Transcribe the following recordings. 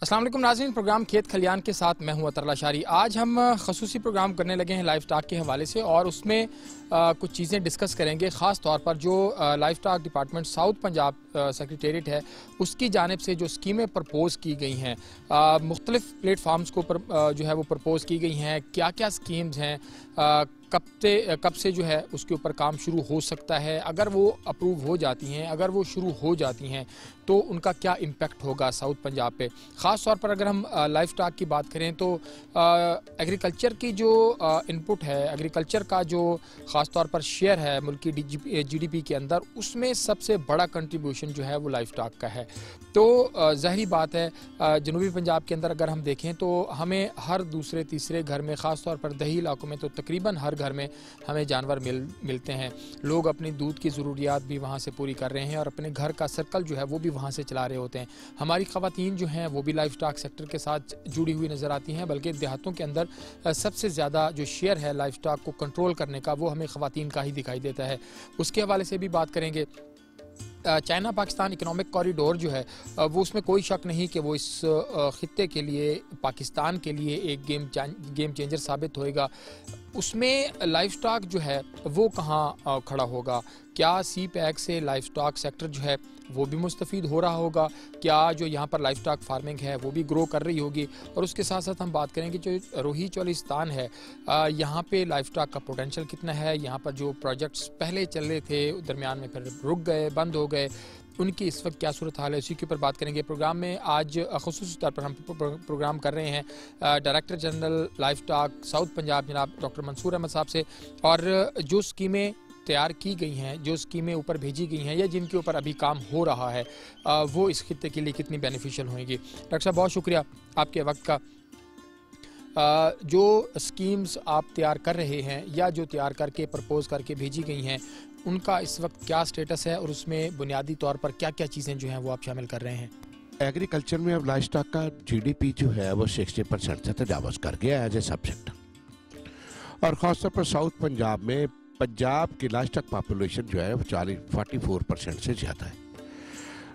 अस्सलाम वालेकुम नाज़रीन, प्रोग्राम खेत खलियान के साथ मैं हूं अतरला शारी। आज हम खसूसी प्रोग्राम करने लगे हैं लाइफ स्टॉक के हवाले से और उसमें कुछ चीज़ें डिस्कस करेंगे। ख़ास तौर पर जो life stock department south Punjab secretariat है उसकी जानिब से जो स्कीमें प्रपोज़ की गई हैं, मुख्तलिफ प्लेटफार्म्स को जो है वो प्रपोज़ की गई हैं। क्या क्या स्कीम्स हैं, कब से जो है उसके ऊपर काम शुरू हो सकता है, अगर वो अप्रूव हो जाती हैं, अगर वो शुरू हो जाती हैं तो उनका क्या इम्पेक्ट होगा साउथ पंजाब पे। ख़ास तौर पर अगर हम लाइफ स्टॉक की बात करें तो एग्रीकल्चर की जो इनपुट है, एग्रीकल्चर का जो ख़ास तौर पर शेयर है मुल्क की जीडीपी के अंदर, उसमें सबसे बड़ा कंट्रीब्यूशन जो है वो लाइफ स्टॉक का है। तो ज़ाहिरी बात है जनूबी पंजाब के अंदर अगर हम देखें तो हमें हर दूसरे तीसरे घर में, ख़ास तौर पर दही इलाकों में तो तकरीबन हर घर में हमें जानवर मिलते हैं। लोग अपनी दूध की ज़रूरियात भी वहाँ से पूरी कर रहे हैं और अपने घर का सर्कल जो है वो भी वहाँ से चला रहे होते हैं। हमारी ख़वातीन जो हैं वो भी लाइफ स्टॉक सेक्टर के साथ जुड़ी हुई नज़र आती हैं, बल्कि देहातों के अंदर सबसे ज़्यादा जो शेयर है लाइफ स्टॉक को कंट्रोल करने का वो हमें ख़वातीन का ही दिखाई देता है। उसके हवाले से भी बात करेंगे। चाइना पाकिस्तान इकोनॉमिक कॉरिडोर जो है वो, उसमें कोई शक नहीं कि वो इस ख़ित्ते के लिए, पाकिस्तान के लिए एक गेम चेंजर साबित होएगा। उसमें लाइफ स्टॉक जो है वो कहाँ खड़ा होगा? क्या सी पैक से लाइफ स्टॉक सेक्टर जो है वो भी मुस्तफ़ीद हो रहा होगा? क्या जो यहाँ पर लाइफ स्टॉक फार्मिंग है वो भी ग्रो कर रही होगी? और उसके साथ साथ हम बात करेंगे जो रोही चौलिस्तान है, यहाँ पे लाइफ स्टॉक का पोटेंशियल कितना है। यहाँ पर जो प्रोजेक्ट्स पहले चल रहे थे दरमियान में फिर रुक गए, बंद हो गए, उनकी इस वक्त क्या सूरत हाल है, इसी के ऊपर बात करेंगे। प्रोग्राम में आज ख़ुसूसी तौर पर हम प्रोग्राम कर रहे हैं director general life stock south Punjab जनाब डॉक्टर मंसूर अहमद साहब से। और जो स्कीमें तैयार की गई हैं, जो स्कीमें ऊपर भेजी गई हैं या जिनके ऊपर अभी काम हो रहा है, वो इस खित्ते के लिए कितनी बेनिफिशियल होंगी। डॉक्टर साहब बहुत शुक्रिया आपके वक्त का। जो स्कीम्स आप तैयार कर रहे हैं या जो तैयार करके प्रपोज करके भेजी गई हैं, उनका इस वक्त क्या स्टेटस है और उसमें बुनियादी तौर पर क्या क्या चीज़ें जो हैं वो आप शामिल कर रहे हैं? एग्रीकल्चर में अब लाइफ स्टॉक का जीडीपी जो है वो 60% से तजावज़ कर गया है एज ए सब सेक्टर। और ख़ासतौर पर साउथ पंजाब में पंजाब की लाइफ स्टॉक पॉपुलेशन जो है वो 44% से ज़्यादा है।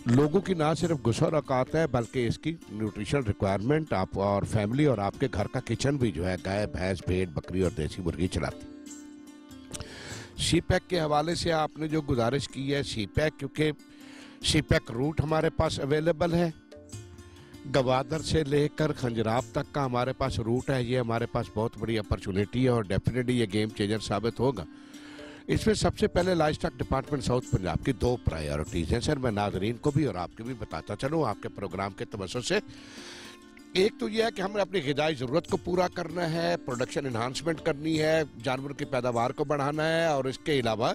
लोगों की ना सिर्फ गुस्सा रकात है बल्कि इसकी न्यूट्रिशनल रिक्वायरमेंट आप और फैमिली और आपके घर का किचन भी जो है गाय, भैंस, भेड़, बकरी और देसी मुर्गी चलाती। सीपैक के हवाले से आपने जो गुजारिश की है, सीपैक, क्योंकि सीपैक रूट हमारे पास अवेलेबल है, गवादर से लेकर खंजराब तक का हमारे पास रूट है। ये हमारे पास बहुत बड़ी अपॉर्चुनिटी है और डेफिनेटली ये गेम चेंजर साबित होगा। इसमें सबसे पहले life stock department south Punjab की 2 प्रायोरिटीज़ हैं सर, मैं नाजरीन को भी और आपके भी बताता चलूँ आपके प्रोग्राम के तवज्जो से। एक तो यह है कि हमें अपनी ग़िज़ाई ज़रूरत को पूरा करना है, प्रोडक्शन इन्हांसमेंट करनी है, जानवर की पैदावार को बढ़ाना है और इसके अलावा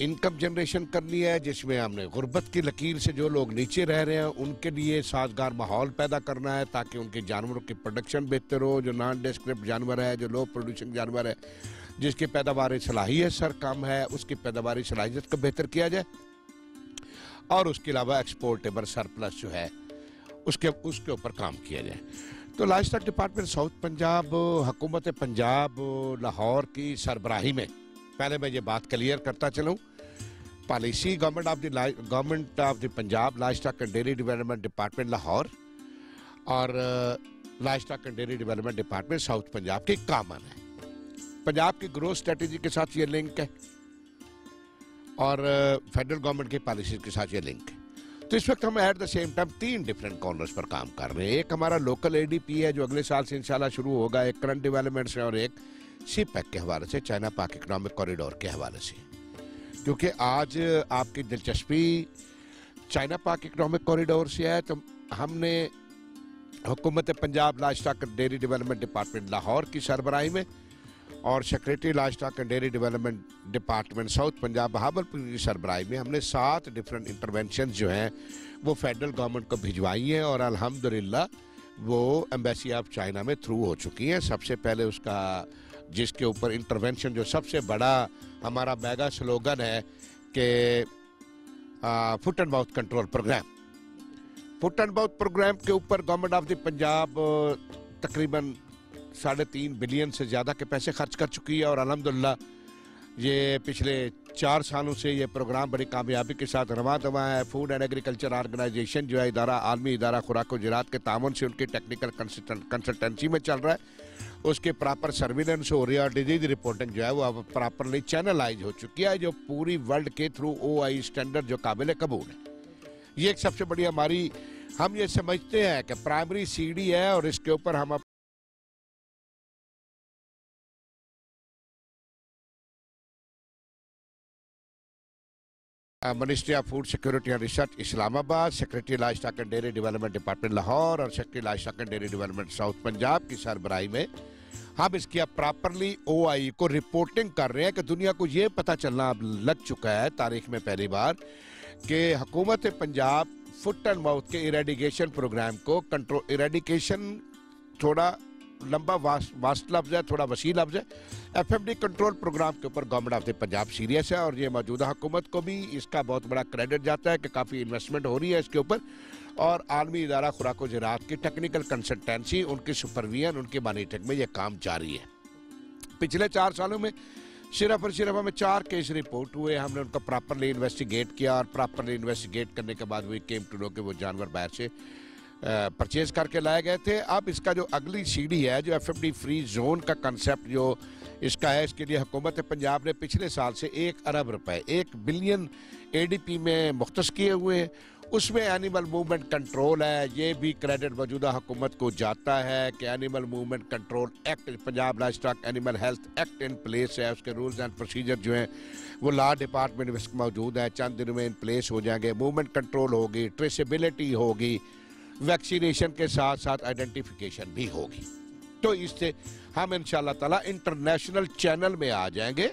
इनकम जनरेशन करनी है, जिसमें हमने गुर्बत की लकीर से जो लोग नीचे रह रहे हैं उनके लिए साजगार माहौल पैदा करना है ताकि उनके जानवरों की प्रोडक्शन बेहतर हो। जो नॉन डिस्क्रिप्ट जानवर है, जो लो प्रोड्यूसिंग जानवर है, जिसकी पैदावारी सलाहियत सर कम है, उसकी पैदावारी सलाहियत को बेहतर किया जाए। और उसके अलावा एक्सपोर्टेबल सरप्लस जो है उसके ऊपर काम किया जाए। तो life stock department south Punjab हुकूमत पंजाब लाहौर की सरबराही में, पहले मैं ये बात क्लियर करता चलूँ, policy government of the Punjab livestock and dairy development department Lahore और livestock and dairy development department south Punjab की कॉमन है। पंजाब की ग्रोथ स्ट्रेटेजी के साथ ये लिंक है और फेडरल गवर्नमेंट की पॉलिसी के साथ ये लिंक है। तो इस वक्त हम at the same time 3 different corners पर काम कर रहे हैं। एक हमारा लोकल एडीपी है जो अगले साल से इंशाल्लाह शुरू होगा, एक करंट डेवलपमेंट्स है और एक सीपैक के हवाले से, चाइना पाक इकोनॉमिक कॉरिडोर के हवाले से। क्योंकि आज आपकी दिलचस्पी चाइना पाक इकोनॉमिक कॉरिडोर से है, तो हमने हुकूमत Punjab life stock dairy development department Lahore की सरबराही में और secretary livestock and dairy development department south Punjab Bahawalpur की सरबराही में हमने 7 डिफरेंट इंटरवेंशन जो हैं वो फेडरल गवर्नमेंट को भिजवाई हैं और अल्हम्दुलिल्लाह वो एम्बेसी ऑफ चाइना में थ्रू हो चुकी हैं। सबसे पहले उसका जिसके ऊपर इंटरवेंशन जो सबसे बड़ा हमारा मेगा स्लोगन है कि foot and mouth control program, foot and mouth program के ऊपर गवर्नमेंट ऑफ द पंजाब तकरीबन 3.5 बिलियन से ज़्यादा के पैसे खर्च कर चुकी है और अल्हम्दुलिल्लाह ये पिछले 4 सालों से ये प्रोग्राम बड़ी कामयाबी के साथ रवा दवा है। फूड एंड एग्रीकल्चर ऑर्गेनाइजेशन जो है इदारा, आलमी इदारा खुराक व ज़राअत के तामुन से उनकी टेक्निकल कंसल्टेंसी में चल रहा है। उसके प्रॉपर सर्विलेंस हो रही है और डिजीज रिपोर्टिंग जो है वो अब प्रॉपरली चैनलाइज हो चुकी है, जो पूरी वर्ल्ड के थ्रू OI स्टैंडर्ड जो काबिल कबूल है। ये एक सबसे बड़ी हमारी, हम ये समझते हैं कि प्राइमरी CD है और इसके ऊपर हम ministry of food security and research Islamabad, secretary livestock and dairy development department Lahore और secretary livestock and dairy development south Punjab की सरबराही में हम इसकी अब प्रॉपरली OI को रिपोर्टिंग कर रहे हैं कि दुनिया को ये पता चलना अब लग चुका है तारीख में पहली बार कि हुकूमत पंजाब फुट एंड माउथ के इरेडिकेशन प्रोग्राम को कंट्रोल, इरेडिकेशन थोड़ा लंबा वास्ट लफ्ज है, थोड़ा वसी लफ्ज है। FMD कंट्रोल प्रोग्राम के ऊपर government of the Punjab serious है और ये मौजूदा हुकूमत को भी इसका बहुत बड़ा क्रेडिट जाता है कि काफ़ी इन्वेस्टमेंट हो रही है इसके ऊपर। और आलमी इदारा खुराक व ज़राअत की टेक्निकल कंसल्टेंसी, उनकी सुपरविजन, उनकी मॉनिटरिंग में ये काम जारी है। पिछले 4 सालों में सिर्फ और सिर्फ हमें 4 केस रिपोर्ट हुए, हमने उनको प्रॉपरली इन्वेस्टिगेट किया और प्रॉपरली इन्वेस्टिगेट करने के बाद वी केम टू नो कि वो जानवर बाहर से परचेज करके लाए गए थे। अब इसका जो अगली CD है, जो FMD फ्री जोन का कंसेप्ट जो इसका है, इसके लिए हुकूमत पंजाब ने पिछले साल से 1 अरब रुपए 1 बिलियन ADP में मुख्तस किए हुए हैं। उसमें एनिमल मूवमेंट कंट्रोल है, ये भी क्रेडिट मौजूदा हुकूमत को जाता है कि animal movement control act, Punjab life stock animal health act in place है, उसके रूल्स एंड प्रोसीजर जो हैं वो लॉ डिपार्टमेंट में मौजूद है, चंद दिनों में इन प्लेस हो जाएंगे। मूवमेंट कंट्रोल होगी, ट्रेसेबिलिटी होगी, वैक्सीनेशन के साथ साथ आइडेंटिफिकेशन भी होगी। तो इससे हम इंशाल्लाह ताला इंटरनेशनल चैनल में आ जाएंगे,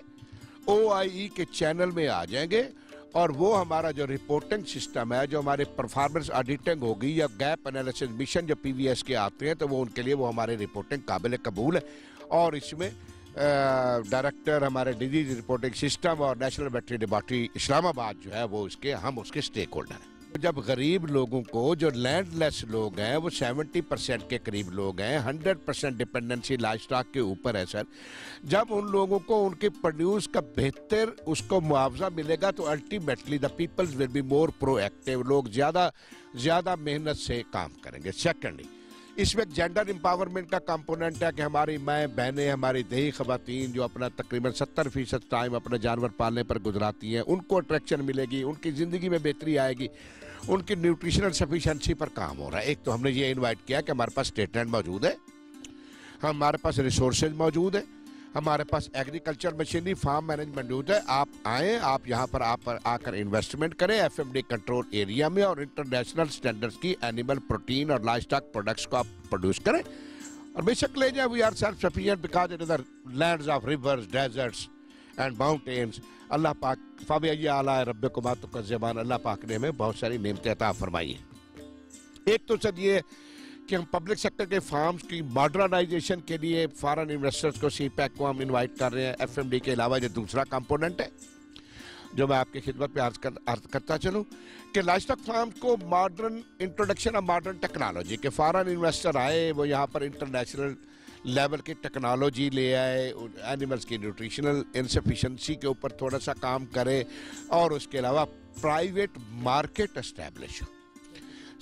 OIE के चैनल में आ जाएंगे और वो हमारा जो रिपोर्टिंग सिस्टम है, जो हमारे परफॉर्मेंस ऑडिटिंग होगी या गैप एनालिसिस मिशन जो PVS के आते हैं, तो वो उनके लिए वो हमारे रिपोर्टिंग काबिल कबूल है। और इसमें डायरेक्टर हमारे डिजीज रिपोर्टिंग सिस्टम और नेशनल वेटरी लेबॉर्ट्री इस्लामाबाद जो है वो हम उसके स्टेक होल्डर हैं। जब गरीब लोगों को, जो लैंडलेस लोग हैं, वो 70% के करीब लोग हैं, 100% डिपेंडेंसी लाइफ स्टॉक के ऊपर है सर, जब उन लोगों को उनके प्रोड्यूस का बेहतर उसको मुआवजा मिलेगा तो ultimately the peoples will be more proactive, लोग ज़्यादा मेहनत से काम करेंगे। सेकेंडली, इसमें जेंडर एम्पावरमेंट का कंपोनेंट है कि हमारी माएँ बहनें, हमारी देही खवातीन जो अपना तकरीबन 70% टाइम अपने जानवर पालने पर गुजराती हैं, उनको अट्रैक्शन मिलेगी, उनकी ज़िंदगी में बेहतरी आएगी, उनकी न्यूट्रिशनल सफिशेंसी पर काम हो रहा है। एक तो हमने ये इनवाइट किया कि हमारे पास स्टेटमेंट मौजूद है, हमारे पास रिसोर्सेज मौजूद है, हमारे पास एग्रीकल्चर मशीनरी, फार्म मैनेजमेंट मौजूद है। आप आएँ, आप यहाँ पर आकर इन्वेस्टमेंट करें FMD कंट्रोल एरिया में और इंटरनेशनल स्टैंडर्ड्स की एनिमल प्रोटीन और लाइफ स्टॉक प्रोडक्ट्स को आप प्रोड्यूस करें और बेशक ले जाए। We are self sufficient because it is the lands of rivers, deserts and mountains. अल्लाह पाक फ़ाबिया आला रब्बिकुम तुकज़्ज़िबान, अल्लाह पाक ने हमें बहुत सारी नेमतें अता फरमाई हैं। एक तो सर ये कि हम पब्लिक सेक्टर के फार्म्स की मॉडर्नाइजेशन के लिए फॉरेन इन्वेस्टर्स को CPEC को हम इनवाइट कर रहे हैं। FMD के अलावा जो दूसरा कंपोनेंट है जो मैं आपकी खिदमत पे अर्ज करता चलूँ कि लाइवस्टॉक फार्म को modern introduction of modern technology के फॉरेन इन्वेस्टर आए, वो यहाँ पर इंटरनेशनल लेवल की टेक्नोलॉजी ले आए, एनिमल्स की न्यूट्रिशनल इनसफिशेंसी के ऊपर थोड़ा सा काम करें और उसके अलावा प्राइवेट मार्केट एस्टेब्लिश हो,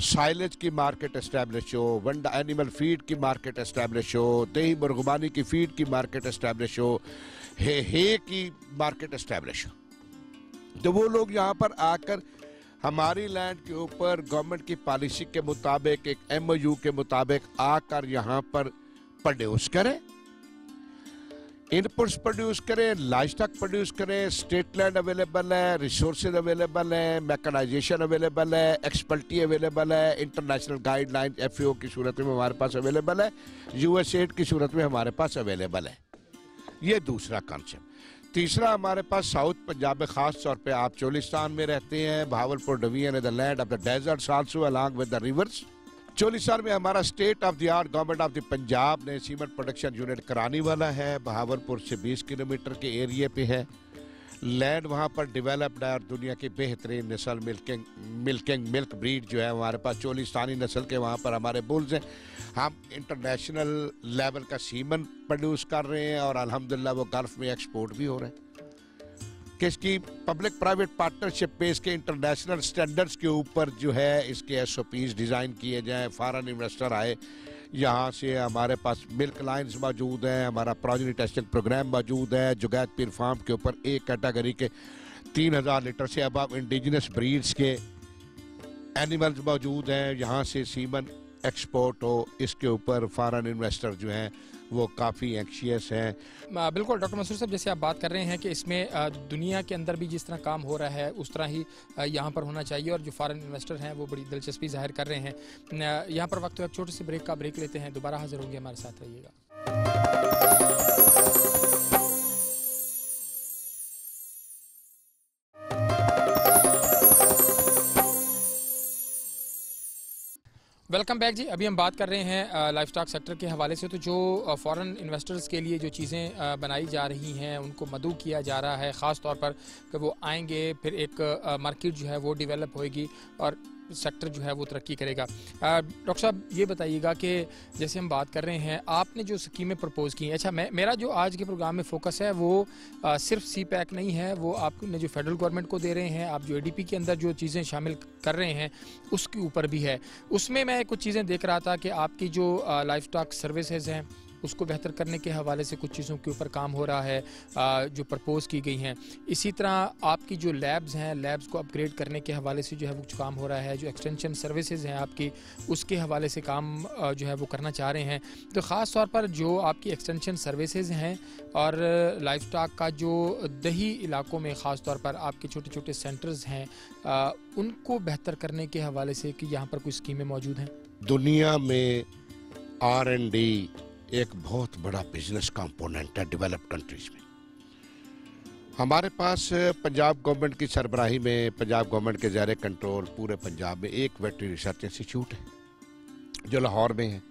साइलेज की मार्केट एस्टेब्लिश हो, वंडा एनिमल फीड की मार्केट एस्टेब्लिश हो, दही मुर्गबानी की फीड की मार्केट एस्टेब्लिश हो, हे की मार्केट एस्टेब्लिश हो। तो वो लोग यहाँ पर आकर हमारी लैंड के ऊपर गवर्नमेंट की पॉलिसी के मुताबिक, एक MOU के मुताबिक आकर यहाँ पर प्रोड्यूस करें, इनपुट्स प्रोड्यूस करें, लाइवस्टॉक प्रोड्यूस करें, स्टेट लैंड अवेलेबल है, रिसोर्सेज अवेलेबल है, मैकेनाइजेशन अवेलेबल है, एक्सपर्टी अवेलेबल है, इंटरनेशनल गाइडलाइन FAO की सूरत में हमारे पास अवेलेबल है, USAID की सूरत में हमारे पास अवेलेबल है। ये दूसरा कॉन्सेप्ट। तीसरा, हमारे पास साउथ पंजाब में ख़ास तौर पे आप चोलिस्तान में रहते हैं, Bahawalpur division is the land of the deserts also along with the rivers. Cholistan में हमारा state of the art government of the Punjab ने सीमेंट प्रोडक्शन यूनिट कराने वाला है, बहावलपुर से 20 किलोमीटर के एरिया पे है। लैंड वहाँ पर डेवलप्ड है और दुनिया की बेहतरीन नस्ल मिल्क ब्रीड जो है हमारे पास चोलिस्तानी नस्ल के वहाँ पर हमारे बुल्स हैं। हम इंटरनेशनल लेवल का सीमन प्रोड्यूस कर रहे हैं और अल्हम्दुलिल्लाह वो गल्फ में एक्सपोर्ट भी हो रहे हैं। कि इसकी पब्लिक प्राइवेट पार्टनरशिप पे इसके इंटरनेशनल स्टैंडर्ड्स के ऊपर जो है इसके एसओपीज डिज़ाइन किए जाएं, फॉरेन इन्वेस्टर आए यहाँ से। हमारे पास मिल्क लाइन्स मौजूद हैं, हमारा प्रोजेनी टेस्टिंग प्रोग्राम मौजूद है। जुगैत पीर फार्म के ऊपर एक कैटेगरी के 3000 लीटर से अब इंडिजिनस ब्रीड्स के एनिमल्स मौजूद हैं। यहाँ से सीमन एक्सपोर्ट हो, इसके ऊपर फॉरेन इन्वेस्टर जो हैं वो काफ़ी एंक्शियस हैं। बिल्कुल डॉक्टर मंसूर साहब, जैसे आप बात कर रहे हैं कि इसमें दुनिया के अंदर भी जिस तरह काम हो रहा है उस तरह ही यहाँ पर होना चाहिए, और जो फॉरेन इन्वेस्टर हैं वो बड़ी दिलचस्पी जाहिर कर रहे हैं। यहाँ पर वक्त एक छोटे से ब्रेक लेते हैं, दोबारा हाजिर होंगे, हमारे साथ रहिएगा। वेलकम बैक जी। अभी हम बात कर रहे हैं लाइफ स्टॉक सेक्टर के हवाले से। तो जो फॉरेन इन्वेस्टर्स के लिए जो चीज़ें बनाई जा रही हैं उनको मदऊ किया जा रहा है, ख़ास तौर पर कि वो आएंगे, फिर एक मार्केट जो है वो डेवलप होएगी और सेक्टर जो है वो तरक्की करेगा। डॉक्टर साहब ये बताइएगा कि जैसे हम बात कर रहे हैं, आपने जो स्कीमें प्रपोज़ की हैं, अच्छा मेरा जो आज के प्रोग्राम में फोकस है वो सिर्फ सी पैक नहीं है, वो आपने जो फेडरल गवर्नमेंट को दे रहे हैं, आप जो एडीपी के अंदर जो चीज़ें शामिल कर रहे हैं उसके ऊपर भी है। उसमें मैं कुछ चीज़ें देख रहा था कि आपकी जो लाइफ स्टॉक सर्विसेज हैं उसको बेहतर करने के हवाले से कुछ चीज़ों के ऊपर काम हो रहा है जो प्रपोज़ की गई हैं। इसी तरह आपकी जो लैब्स हैं, लैब्स को अपग्रेड करने के हवाले से जो है वो काम हो रहा है। जो एक्सटेंशन सर्विसेज हैं आपकी, उसके हवाले से काम जो है वो करना चाह रहे हैं। तो ख़ास तौर पर जो आपकी एक्सटेंशन सर्विसेज हैं और लाइफ स्टॉक का जो दही इलाकों में ख़ास तौर पर आपके छोटे छोटे सेंटर्स हैं, उनको बेहतर करने के हवाले से कि यहाँ पर कोई स्कीमें मौजूद हैं। दुनिया में R&D एक बहुत बड़ा बिजनेस कंपोनेंट है डेवलप्ड कंट्रीज में। हमारे पास पंजाब गवर्नमेंट की सरबराही में, पंजाब गवर्नमेंट के ज़ेर कंट्रोल पूरे पंजाब में एक वेटरी रिसर्च इंस्टीट्यूट है जो लाहौर में है।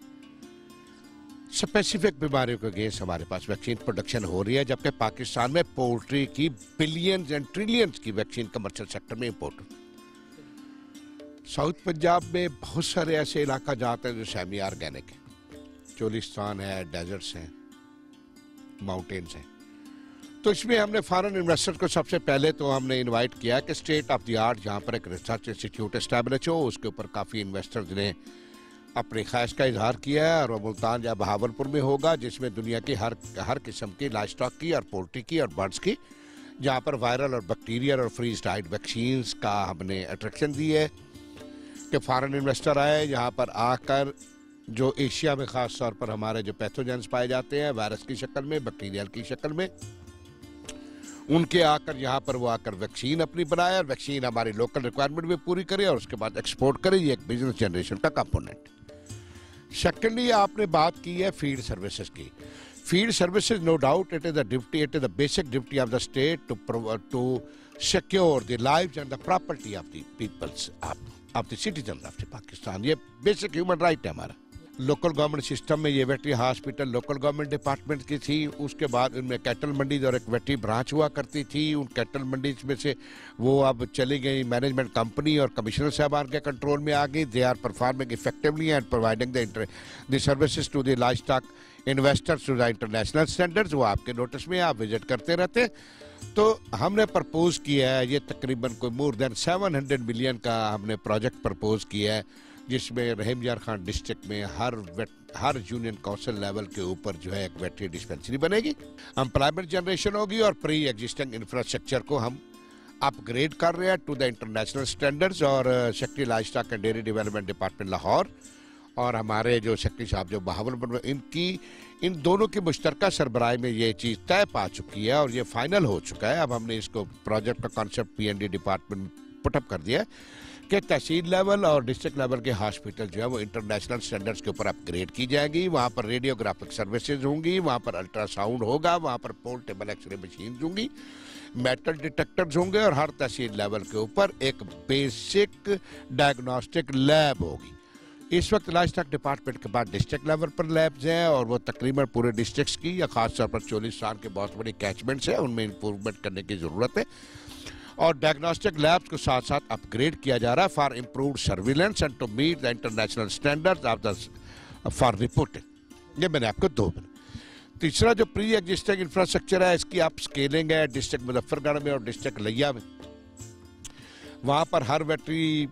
स्पेसिफिक बीमारियों के अगेंस्ट हमारे पास वैक्सीन प्रोडक्शन हो रही है, जबकि पाकिस्तान में पोल्ट्री की बिलियंस एंड ट्रिलियंस की वैक्सीन कमर्शियल सेक्टर में इम्पोर्ट। साउथ पंजाब में बहुत सारे ऐसे इलाका जाते हैं जो सेमी ऑर्गेनिक है, चोलिस्तान है, डेजर्ट्स हैं, माउंटेन्स हैं। तो इसमें हमने फॉरेन इन्वेस्टर को सबसे पहले तो हमने इनवाइट किया कि स्टेट ऑफ द आर्ट जहाँ पर एक रिसर्च इंस्टीट्यूट एस्टैब्लिश हो, उसके ऊपर काफ़ी इन्वेस्टर्स ने अपनी ख्वाहिश का इजहार किया है, और वो मुल्तान या बहावलपुर में होगा, जिसमें दुनिया की हर किस्म की लाइफ स्टॉक की और पोल्ट्री की और बर्ड्स की, जहाँ पर वायरल और बैक्टीरियल और फ्रीज डाइड वैक्सीन्स का हमने अट्रैक्शन दी है कि फॉरेन इन्वेस्टर आए यहाँ पर आकर, जो एशिया में ख़ास तौर पर हमारे जो पैथोजेंस पाए जाते हैं वायरस की शक्ल में, बैक्टीरियल की शक्ल में, उनके आकर यहाँ पर वो आकर वैक्सीन अपनी बनाए और वैक्सीन हमारी लोकल रिक्वायरमेंट भी पूरी करे और उसके बाद एक्सपोर्ट करे। ये एक बिजनेस जनरेशन का कंपोनेंट। सेकेंडली आपने बात की है फीड सर्विसेज की। Feed services no doubt it is the duty, it is the basic duty of the state to secure the lives and the property of the peoples of the citizen of the Pakistan. ये basic human right है हमारा। Local government system में ये वेटरी hospital local government department की थी, उसके बाद उनमें कैटल मंडीज और एक वेटरी ब्रांच हुआ करती थी। उन कैटल मंडीज में से वो अब चली गई मैनेजमेंट कंपनी और कमिश्नर साहबान के कंट्रोल में आ गई। They are performing effectively and providing the services to the life stock investors to the international standards. वो आपके नोटिस में आप विजिट करते रहते। तो हमने प्रपोज किया है, ये तकरीबन कोई मोर देन 700 मिलियन का हमने प्रोजेक्ट प्रपोज किया है, जिसमें रहीम यार खान डिस्ट्रिक्ट में हर यूनियन काउंसिल लेवल के ऊपर जो है एक वेटरी डिस्पेंसरी बनेगी, एम्प्लॉयमेंट जनरेशन होगी और प्री एग्जिस्टिंग इंफ्रास्ट्रक्चर को हम अपग्रेड कर रहे हैं टू द इंटरनेशनल स्टैंडर्ड्स। और secretary livestock and dairy development department Lahore और हमारे जो सेक्रेटरी साहब जो बहावलपुर, इन दोनों की मुश्तरका सरबराही में ये चीज़ तय पा चुकी है और ये फाइनल हो चुका है। अब हमने इसको प्रोजेक्ट का कॉन्सेप्ट PND डिपार्टमेंट पुटअप कर दिया है कि तहसील लेवल और डिस्ट्रिक्ट लेवल के हॉस्पिटल जो है वो इंटरनेशनल स्टैंडर्ड्स के ऊपर अपग्रेड की जाएगी। वहाँ पर रेडियोग्राफिक सर्विसेज होंगी, वहाँ पर अल्ट्रासाउंड होगा, वहाँ पर पोर्टेबल एक्सरे मशीन होंगी, मेटल डिटेक्टर्स होंगे और हर तहसील लेवल के ऊपर एक बेसिक डायग्नोस्टिक लैब होगी। इस वक्त लाइफ स्टॉक डिपार्टमेंट के बाद डिस्ट्रिक्ट लेवल पर लैब्स हैं और वो तकरीबन पूरे डिस्ट्रिक्ट्स की या खास तौर पर 40 साल के बहुत बड़ी कैचमेंट्स है, उनमें इंप्रूवमेंट करने की ज़रूरत है। और डायग्नोस्टिक लैब्स को साथ साथ अपग्रेड किया जा रहा है for improved surveillance and to meet the international standards of the for reporting. ये मैंने आपको दो तीसरा जो प्री एग्जिस्टिंग इंफ्रास्ट्रक्चर है, इसकी आप स्केलिंग है डिस्ट्रिक्ट मुजफ्फरगढ़ में और डिस्ट्रिक्ट लिया में। वहाँ पर हर veterinary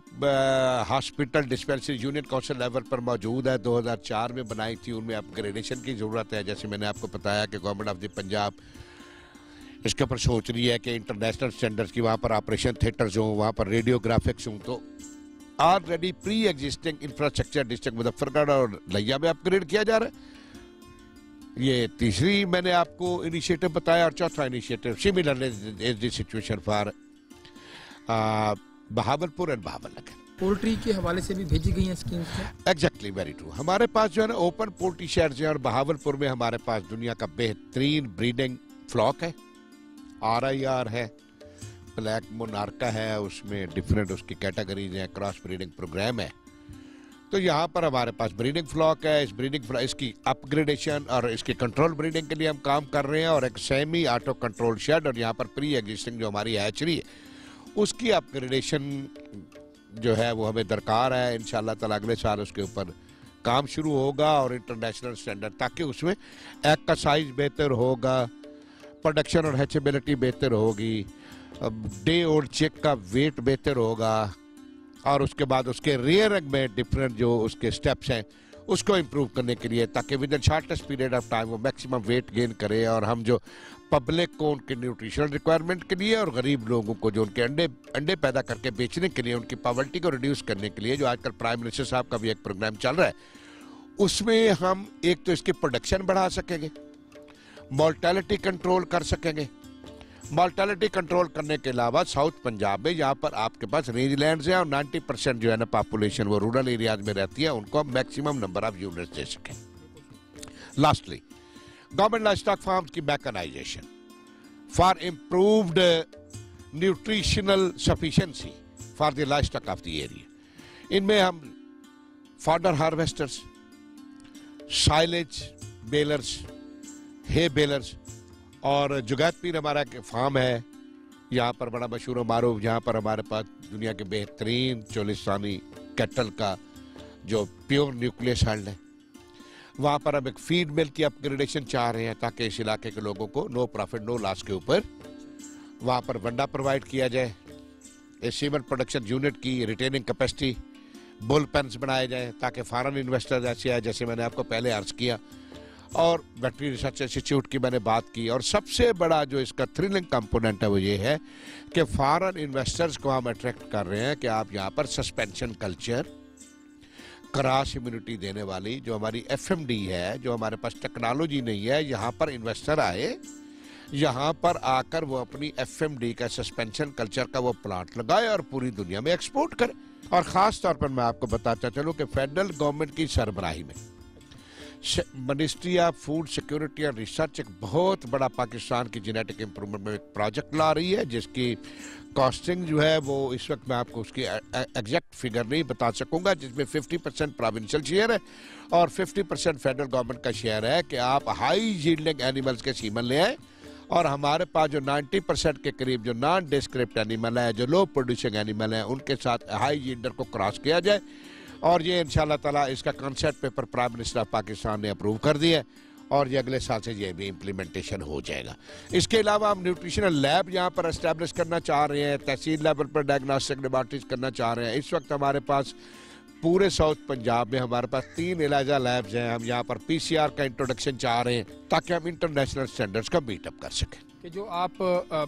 hospital dispensary union council level पर मौजूद है, 2004 में बनाई थी। उनमें अपग्रेडेशन की ज़रूरत है। जैसे मैंने आपको बताया कि गवर्नमेंट ऑफ द पंजाब इसके ऊपर सोच रही है कि इंटरनेशनल स्टैंडर्ड्स की वहाँ पर ऑपरेशन थिएटर्स हों, वहाँ पर रेडियोग्राफिक्स हों। तो already pre existing infrastructure district Muzaffargarh और लिया में अपग्रेड किया जा रहा है। ये तीसरी मैंने आपको इनिशिएटिव बताया। और चौथा initiative similar is the situation for Bahawalpur and Bahawalnagar. Poultry के हवाले से भी भेजी गई हैं स्कीम्स। Exactly, very true. हमारे पास जो है ना ओपन पोल्ट्री शेड्स हैं और बहावलपुर में हमारे पास दुनिया का बेहतरीन ब्रीडिंग फ्लॉक है। RIR है, ब्लैक मोनार्का है, उसमें डिफरेंट उसकी कैटेगरीज हैं, क्रॉस ब्रीडिंग प्रोग्राम है। तो यहाँ पर हमारे पास ब्रीडिंग फ्लॉक है। इस ब्रीडिंग फ्लॉक इसकी अपग्रेडेशन और इसकी कंट्रोल ब्रीडिंग के लिए हम काम कर रहे हैं, और एक सेमी ऑटो कंट्रोल शेड और यहाँ पर प्री एग्जिस्टिंग जो हमारी हैचरी है उसकी अपग्रेडेशन जो है वो हमें दरकार है। इंशाल्लाह ताला अगले साल उसके ऊपर काम शुरू होगा और इंटरनेशनल स्टैंडर्ड, ताकि उसमें एग का साइज बेहतर होगा, प्रोडक्शन और हैचेबिलिटी बेहतर होगी, डे ओल्ड चिक का वेट बेहतर होगा, और उसके बाद उसके रियर एग में डिफरेंट जो उसके स्टेप्स हैं उसको इम्प्रूव करने के लिए, ताकि with in shortest period of time वो मैक्सिमम वेट गेन करे, और हम जो पब्लिक को उनके न्यूट्रिशनल रिक्वायरमेंट के लिए और गरीब लोगों को जो उनके अंडे पैदा करके बेचने के लिए, उनकी पॉवर्टी को रिड्यूस करने के लिए, जो आजकल प्राइम मिनिस्टर साहब का भी एक प्रोग्राम चल रहा है, उसमें हम एक तो इसकी प्रोडक्शन बढ़ा सकेंगे, मोर्टेलिटी कंट्रोल कर सकेंगे। मोर्टेलिटी कंट्रोल करने के अलावा साउथ पंजाब में यहाँ पर आपके पास रेंज लैंड्स हैं और 90% जो है ना पॉपुलेशन वो रूरल एरियाज में रहती है, उनको हम मैक्सिमम नंबर ऑफ यूनिट्स दे सकें। लास्टली, गवर्नमेंट लाइवस्टॉक फार्म्स की mechanization for improved nutritional sufficiency for the livestock of the area. इनमें हम fodder harvesters, silage balers, hay balers, और जुगैतपीर हमारा फार्म है यहाँ पर बड़ा मशहूर व मारूफ, जहाँ पर हमारे पास दुनिया के बेहतरीन चोलिस्तानी कैटल का जो प्योर न्यूक्लियस हल्ड है। वहाँ पर हम एक फीड मिल की अपग्रेडेशन चाह रहे हैं, ताकि इस इलाके के लोगों को नो प्रॉफिट नो लॉस के ऊपर वहाँ पर वंडा प्रोवाइड किया जाए। इस सीमेंट प्रोडक्शन यूनिट की रिटेनिंग कैपेसिटी, बुल पेन्स बनाए जाए, ताकि फॉरेन इन्वेस्टर्स ऐसे आए, जैसे मैंने आपको पहले अर्ज किया। और वेटरी रिसर्च इंस्टीट्यूट की मैंने बात की। और सबसे बड़ा जो इसका थ्रिलिंग कंपोनेंट है वो ये है कि फॉरेन इन्वेस्टर्स को हम अट्रैक्ट कर रहे हैं कि आप यहाँ पर सस्पेंशन कल्चर, क्रॉस इम्यूनिटी देने वाली जो हमारी FMD है, जो हमारे पास टेक्नोलॉजी नहीं है, यहाँ पर इन्वेस्टर आए, यहाँ पर आकर वो अपनी FMD का सस्पेंशन कल्चर का वो प्लांट लगाए और पूरी दुनिया में एक्सपोर्ट करे। और ख़ास तौर पर मैं आपको बताता चलूँ कि फेडरल गवर्नमेंट की सरबराही में ministry of food security and research एक बहुत बड़ा पाकिस्तान की जेनेटिक इंप्रूवमेंट में एक प्रोजेक्ट ला रही है, जिसकी कॉस्टिंग जो है वो इस वक्त मैं आपको उसकी एग्जैक्ट फिगर नहीं बता सकूंगा, जिसमें 50% प्रोविंशियल शेयर है और 50% फेडरल गवर्नमेंट का शेयर है कि आप हाई यील्डिंग एनिमल्स के सीमन ले आए, और हमारे पास जो 90% के करीब जो नॉन डिस्क्रिप्ट एनिमल है, जो लो प्रोड्यूसिंग एनिमल है, उनके साथ हाई यील्डर को क्रॉस किया जाए। और ये इंशाल्लाह ताला इसका concept paper prime minister of Pakistan ने अप्रूव कर दिया है, और ये अगले साल से ये भी इम्प्लीमेंटेशन हो जाएगा। इसके अलावा हम न्यूट्रिशनल लैब यहाँ पर एस्टेब्लिश करना चाह रहे हैं, तहसील लेवल पर डायग्नोस्टिक लेबॉरेटरीज करना चाह रहे हैं। इस वक्त हमारे पास पूरे साउथ पंजाब में हमारे पास 3 एलाइजा लैब्स हैं। हम यहाँ पर PCR का इंट्रोडक्शन चाह रहे हैं, ताकि हम इंटरनेशनल स्टैंडर्ड्स का मीटअप कर सकें। कि जो आप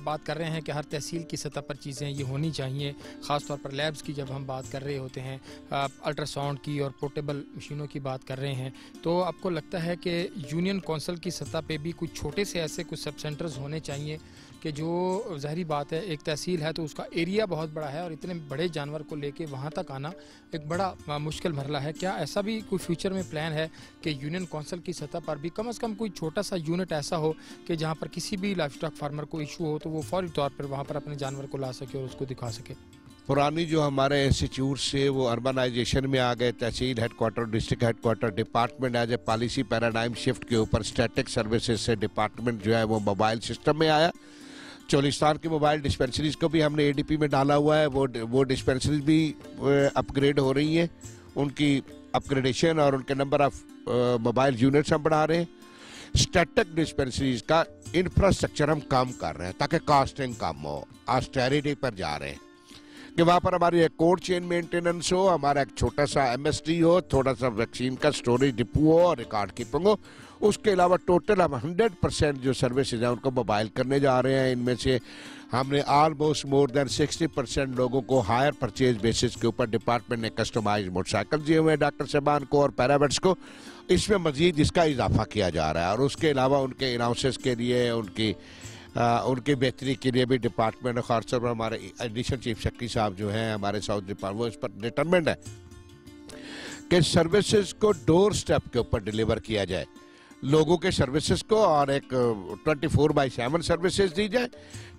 बात कर रहे हैं कि हर तहसील की सतह पर चीज़ें ये होनी चाहिए, ख़ास तौर पर लैब्स की जब हम बात कर रहे होते हैं, अल्ट्रासाउंड की और पोर्टेबल मशीनों की बात कर रहे हैं, तो आपको लगता है कि यूनियन कौंसिल की सतह पे भी कुछ छोटे से ऐसे कुछ सब सेंटर्स होने चाहिए कि जो ज़ाहिरी बात है, एक तहसील है तो उसका एरिया बहुत बड़ा है और इतने बड़े जानवर को लेके वहाँ तक आना एक बड़ा मुश्किल मरला है। क्या ऐसा भी कोई फ्यूचर में प्लान है कि यूनियन कौंसिल की सतह पर भी कम से कम कोई छोटा सा यूनिट ऐसा हो कि जहाँ पर किसी भी लाइवस्टॉक फार्मर को इशू हो तो वो फौरी तौर पर वहाँ पर अपने जानवर को ला सके और उसको दिखा सके? पुरानी जो हमारे इंस्टीट्यूट से वो अर्बनाइजेशन में आ गए, tehsil headquarter, district headquarter, department as a policy paradigm shift के ऊपर स्टैटिक सर्विसेज से डिपार्टमेंट जो है वो मोबाइल सिस्टम में आया। चोलिस्तान की मोबाइल डिस्पेंसरीज को भी हमने ADP में डाला हुआ है, वो डिस्पेंसरीज भी अपग्रेड हो रही हैं, उनकी अपग्रेडेशन और उनके नंबर ऑफ मोबाइल यूनिट्स हम बढ़ा रहे हैं। स्टैटिक डिस्पेंसरीज का इंफ्रास्ट्रक्चर हम कम कर रहे हैं ताकि कॉस्टिंग कम हो, ऑस्टेरिटी पर जा रहे हैं कि वहाँ पर हमारी एक कोल्ड चेन मेंटेनेंस हो, हमारा एक छोटा सा एमएसडी हो, थोड़ा सा वैक्सीन का स्टोरेज डिपो हो और रिकॉर्ड कीपिंग हो। उसके अलावा टोटल हम 100% जो सर्विसेज हैं उनको मोबाइल करने जा रहे हैं। इनमें से हमने ऑलमोस्ट मोर देन 60% लोगों को हायर परचेज बेसिस के ऊपर डिपार्टमेंट ने कस्टमाइज मोटरसाइकिल दिए हुए हैं डॉक्टर साहबान को और पैरामेडिक्स को। इसमें मजीद इसका इजाफा किया जा रहा है और उसके अलावा उनके अनाउंसेस के लिए उनकी बेहतरी के लिए भी डिपार्टमेंट और खासतौर पर हमारे एडिशनल चीफ सेक्रेटरी साहब जो हैं हमारे साउथ डिपार्टमेंट, वो इस पर डिटरमेंट है कि सर्विसेज को डोर स्टेप के ऊपर डिलीवर किया जाए लोगों के सर्विसेज को, और एक 24/7 सर्विसेज दी जाए।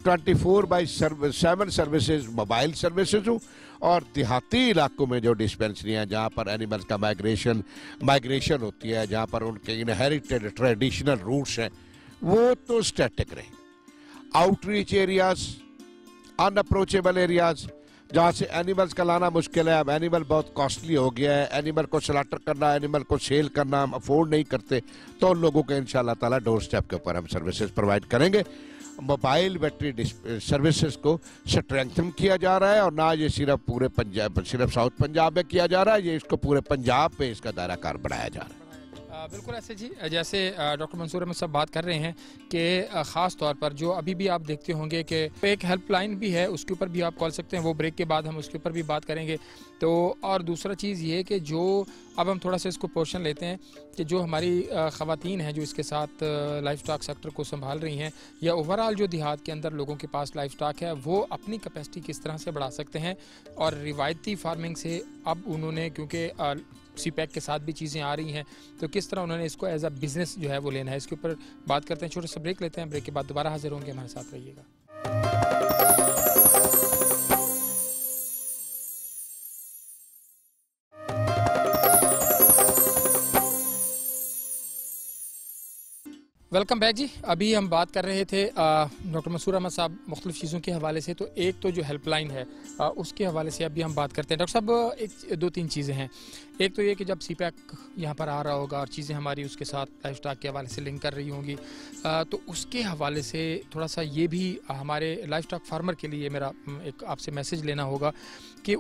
24/7 सर्विसेज मोबाइल सर्विसेज हो और देहाती इलाकों में जो डिस्पेंसरी हैं जहाँ पर एनिमल्स का माइग्रेशन होती है, जहाँ पर उनके इनहेरिटेड ट्रेडिशनल रूट्स हैं, वो तो स्टैटिक रहे। आउटरीच एरियाज, अनअप्रोचेबल एरियाज जहाँ से एनिमल्स का लाना मुश्किल है, अब एनिमल बहुत कॉस्टली हो गया है, एनिमल को स्लॉटर करना, एनिमल को सेल करना हम अफोर्ड नहीं करते, तो उन लोगों के इंशाल्लाह ताला डोर स्टेप के ऊपर हम सर्विसेज प्रोवाइड करेंगे। मोबाइल बैटरी सर्विसेज को स्ट्रेंथन किया जा रहा है और ना ये सिर्फ पूरे पंजाब, सिर्फ साउथ पंजाब में किया जा रहा है, ये इसको पूरे पंजाब में इसका दायरा कार बढ़ाया जा रहा है। बिल्कुल ऐसे जी, जैसे डॉक्टर मंसूर अहमद साहब बात कर रहे हैं कि ख़ास तौर पर जो अभी भी आप देखते होंगे कि एक हेल्पलाइन भी है, उसके ऊपर भी आप कॉल सकते हैं, वो ब्रेक के बाद हम उसके ऊपर भी बात करेंगे। तो और दूसरा चीज़ ये कि जो अब हम थोड़ा सा इसको पोर्शन लेते हैं कि जो हमारी ख़वातीन हैं जो इसके साथ लाइफ स्टॉक सेक्टर को संभाल रही हैं या ओवरऑल जो देहात के अंदर लोगों के पास लाइफ स्टॉक है, वो अपनी कैपेसिटी किस तरह से बढ़ा सकते हैं। और रिवायती फार्मिंग से अब उन्होंने, क्योंकि सीपैक के साथ भी चीज़ें आ रही हैं, तो किस तरह उन्होंने इसको एज अ बिज़नेस जो है वो लेना है, इसके ऊपर बात करते हैं। छोटा सा ब्रेक लेते हैं, ब्रेक के बाद दोबारा हाजिर होंगे, हमारे साथ रहिएगा। वेलकम बैक जी। अभी हम बात कर रहे थे डॉक्टर मंसूर अहमद साहब मुख्तलिफ़ चीज़ों के हवाले से, तो एक तो जो हेल्पलाइन है उसके हवाले से अभी हम बात करते हैं। डॉक्टर साहब, एक 2-3 चीज़ें हैं। एक तो ये कि जब सीपैक यहाँ पर आ रहा होगा और चीज़ें हमारी उसके साथ लाइफ स्टॉक के हवाले से लिंक कर रही होंगी, तो उसके हवाले से थोड़ा सा ये भी हमारे लाइफ स्टॉक फार्मर के लिए मेरा एक आपसे मैसेज लेना होगा कि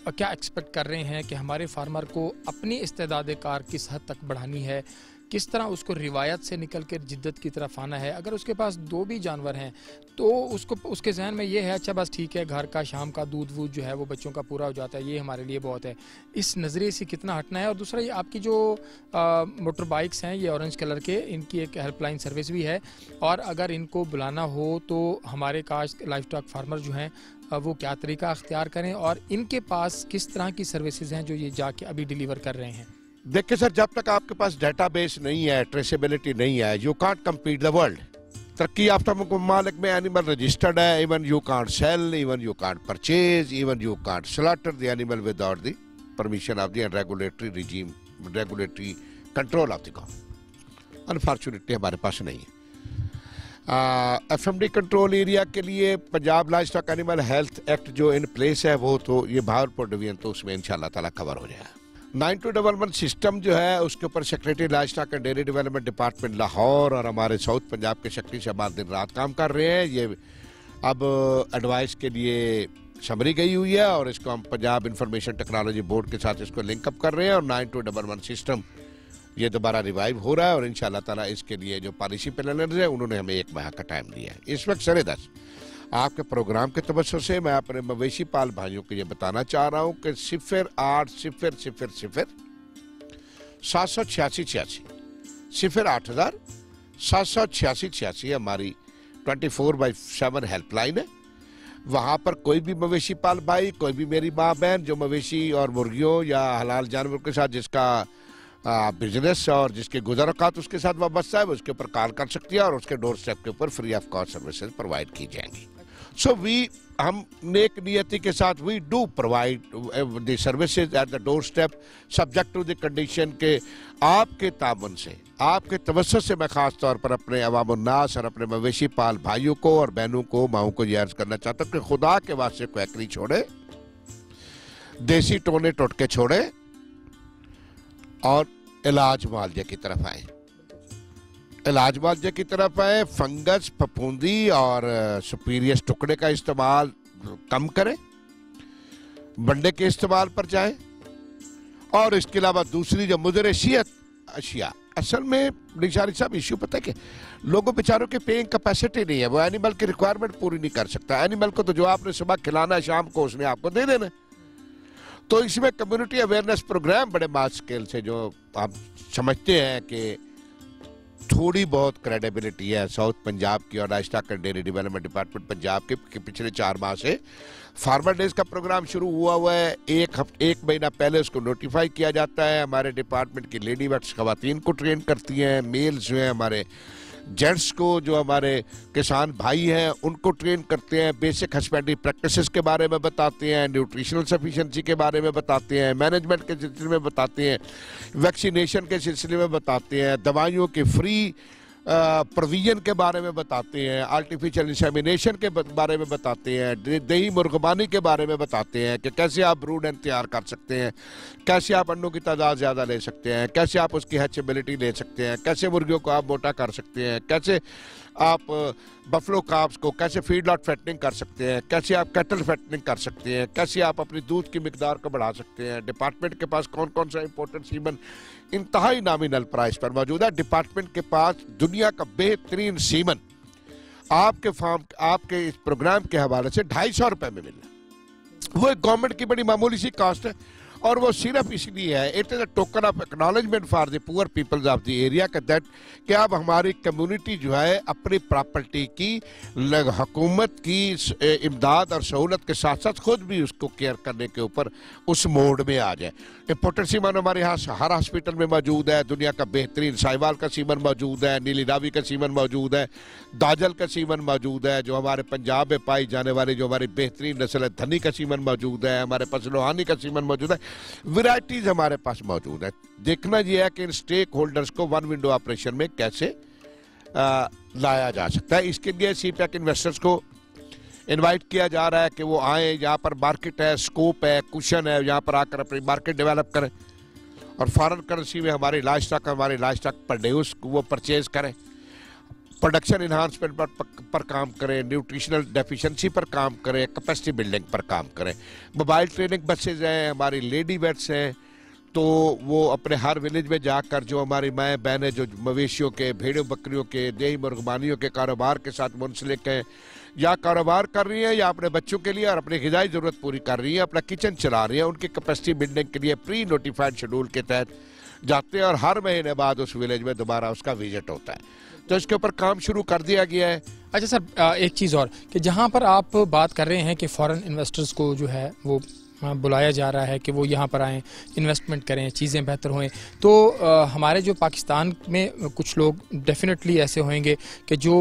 क्या एक्सपेक्ट कर रहे हैं कि हमारे फार्मर को अपनी इस्तेदाद कार किस हद तक बढ़ानी है, किस तरह उसको रिवायत से निकल कर जिद्दत की तरफ आना है। अगर उसके पास 2 भी जानवर हैं तो उसको उसके जहन में ये है अच्छा बस ठीक है, घर का शाम का दूध वूध जो है वो बच्चों का पूरा हो जाता है, ये हमारे लिए बहुत है। इस नज़रिए से कितना हटना है। और दूसरा ये आपकी जो मोटर बाइक्स हैं, ये ऑरेंज कलर के, इनकी एक हेल्पलाइन सर्विस भी है, और अगर इनको बुलाना हो तो हमारे काश्त लाइफ स्टॉक फार्मर जो हैं वो क्या तरीका अख्तियार करें और इनके पास किस तरह की सर्विसेज हैं जो ये जाके अभी डिलीवर कर रहे हैं। देखिए सर, जब तक आपके पास डेटाबेस नहीं है, ट्रेसेबिलिटी नहीं है, you can't compete the world. तरक्की याफ्ता ममालिक में एनिमल रजिस्टर्ड है, even you can't sell, even you can't purchase, even you can't slaughter the animal without the permission of the regulatory regime, regulatory control of the government. Unfortunately हमारे पास नहीं है। FMD control area के लिए Punjab life stock animal health act जो in place है, वो तो ये भावलपुर डिवीजन तो उसमें इंशाल्लाह ताला कवर हो जाएगा। 9 डेवलपमेंट सिस्टम जो है उसके ऊपर secretary livestock and dairy development department Lahore और हमारे साउथ पंजाब के सेक्रेटरी साहब दिन रात काम कर रहे हैं। ये अब एडवाइस के लिए समरी गई हुई है और इसको हम पंजाब इंफॉर्मेशन टेक्नोलॉजी बोर्ड के साथ इसको लिंकअप कर रहे हैं और 9 डेवलपमेंट सिस्टम ये दोबारा रिवाइव हो रहा है और इंशाल्लाह ताला इसके लिए जो पॉलिसी प्लानर्स है उन्होंने हमें 1 माह का टाइम दिया है। इस वक्त 10:30 आपके प्रोग्राम के तवज्जो से मैं अपने मवेशी पाल भाइयों को ये बताना चाह रहा हूँ कि 0800 786 08,786 हमारी 24/7 हेल्पलाइन है। वहाँ पर कोई भी मवेशी पाल भाई, कोई भी मेरी माँ बहन जो मवेशी और मुर्गियों या हलाल जानवर के साथ जिसका बिजनेस और जिसके गुज़र-औक़ात उसके साथ वाबस्ता है, वो उसके ऊपर कॉल कर सकती है और उसके डोर स्टेप के ऊपर free of cost services provide की जाएंगी। सो हम नेक नियति के साथ we do provide the services at the door step subject to the condition के आपके ताबन से, आपके तवज्जो से मैं ख़ास तौर पर अपने अवाम उन्नास और अपने मवेशी पाल भाइयों को और बहनों को, माओं को ये अर्ज करना चाहता हूँ कि खुदा के वास्ते क्वैकरी छोड़े, देसी टोने टोटके छोड़े और इलाज मुआवजे की तरफ आए। इलाज मुआवजे की तरफ आए, फंगस, फफूंदी और सुपीरियस टुकड़े का इस्तेमाल कम करें, बंडे के इस्तेमाल पर जाएं। और इसके अलावा दूसरी जो मुदरशियत अशिया, असल में निशानी साहब इश्यू पता है कि लोगों बेचारों के पेइंग कैपेसिटी नहीं है, वो एनिमल की रिक्वायरमेंट पूरी नहीं कर सकता। एनिमल को तो जो आपने सुबह खिलाना है शाम को उसने आपको दे देना। तो इसमें कम्युनिटी अवेयरनेस प्रोग्राम बड़े मास स्केल से जो आप समझते हैं कि थोड़ी बहुत क्रेडिबिलिटी है साउथ पंजाब की और livestock and dairy development department Punjab के पिछले 4 माह से फार्मर डेज का प्रोग्राम शुरू हुआ है। एक महीना पहले उसको नोटिफाई किया जाता है। हमारे डिपार्टमेंट की लेडी वेट्स खवातीन को ट्रेन करती हैं, मेल्स जो हैं हमारे जेंट्स को, जो हमारे किसान भाई हैं उनको ट्रेन करते हैं। बेसिक हस्बेंड्री प्रैक्टिसेस के बारे में बताते हैं, न्यूट्रिशनल सफिशिएंसी के बारे में बताते हैं, मैनेजमेंट के सिलसिले में बताते हैं, वैक्सीनेशन के सिलसिले में बताते हैं, दवाइयों के फ्री प्रोविजन के बारे में बताते हैं, आर्टिफिशियल इंसेमिनेशन के बारे में बताते हैं, दही मुर्गबानी के बारे में बताते हैं कि कैसे आप ब्रूड एंड तैयार कर सकते हैं, कैसे आप अंडों की तादाद ज़्यादा ले सकते हैं, कैसे आप उसकी हैचेबिलिटी ले सकते हैं, कैसे मुर्गियों को आप मोटा कर सकते हैं, कैसे आप बफलो काप्स को कैसे फीडलॉट फैटनिंग कर सकते हैं, कैसे आप कैटल फैटनिंग कर सकते हैं, कैसे आप अपनी दूध की मिकदार को बढ़ा सकते हैं। डिपार्टमेंट के पास कौन कौन सा इंपोर्टेंट सीमन इंतहाई नॉमिनल प्राइस पर मौजूद है। डिपार्टमेंट के पास दुनिया का बेहतरीन सीमन आपके फार्म, आपके इस प्रोग्राम के हवाले से 250 रुपए में मिल रहा है। वो एक गवर्नमेंट की बड़ी मामूली सी कास्ट है और वो सिर्फ इसलिए है, it is a token of acknowledgement for the poor peoples of the area that कि अब हमारी कम्युनिटी जो है अपनी प्रॉपर्टी की हुकूमत की इमदाद और सहूलत के साथ साथ खुद भी उसको केयर करने के ऊपर उस मोड में आ जाए। इंपोर्टेंट सीमन हमारे यहाँ हर हॉस्पिटल में मौजूद है। दुनिया का बेहतरीन साहिवाल का सीमन मौजूद है, नीली रावी का सीमन मौजूद है, दाजल का सीमन मौजूद है, जो हमारे पंजाब में पाई जाने वाली जो हमारी बेहतरीन नस्ल है धनी का सीमन मौजूद है, हमारे पास लोहानी का सीमन मौजूद है। वैरायटीज हमारे पास मौजूद है। देखना यह है कि इन स्टेक होल्डर्स को वन विंडो ऑपरेशन में कैसे लाया जा सकता है। इसके लिए सीपैक इन्वेस्टर्स को इनवाइट किया जा रहा है कि वो आए, यहाँ पर मार्केट है, स्कोप है, कुशन है, यहाँ पर आकर अपनी मार्केट डेवलप करें और फॉरेन करेंसी में हमारे लाइवस्टॉक प्रोड्यूस वो परचेज करें, प्रोडक्शन इन्हांसमेंट पर काम करें, न्यूट्रिशनल डेफिशिएंसी पर काम करें, कैपेसिटी बिल्डिंग पर काम करें। मोबाइल ट्रेनिंग बसेज हैं, हमारी लेडी वेट्स हैं, तो वो अपने हर विलेज में जाकर जो हमारी माएँ बहनें जो मवेशियों के, भेड़ों बकरियों के, दही मुर्गबानियों के कारोबार के साथ मुंसलिक हैं, या कारोबार कर रही हैं या अपने बच्चों के लिए और अपनी ग़िज़ाई ज़रूरत पूरी कर रही हैं, अपना किचन चला रही हैं, उनकी कैपेसिटी बिल्डिंग के लिए प्री नोटिफाइड शेड्यूल के तहत जाते हैं और हर महीने बाद उस विलेज में दोबारा उसका विजिट होता है। तो इसके ऊपर काम शुरू कर दिया गया है। अच्छा सर, एक चीज़ और कि जहाँ पर आप बात कर रहे हैं कि फॉरेन इन्वेस्टर्स को जो है वो बुलाया जा रहा है कि वो यहाँ पर आएँ, इन्वेस्टमेंट करें, चीज़ें बेहतर होएं, तो हमारे जो पाकिस्तान में कुछ लोग डेफिनेटली ऐसे होंगे कि जो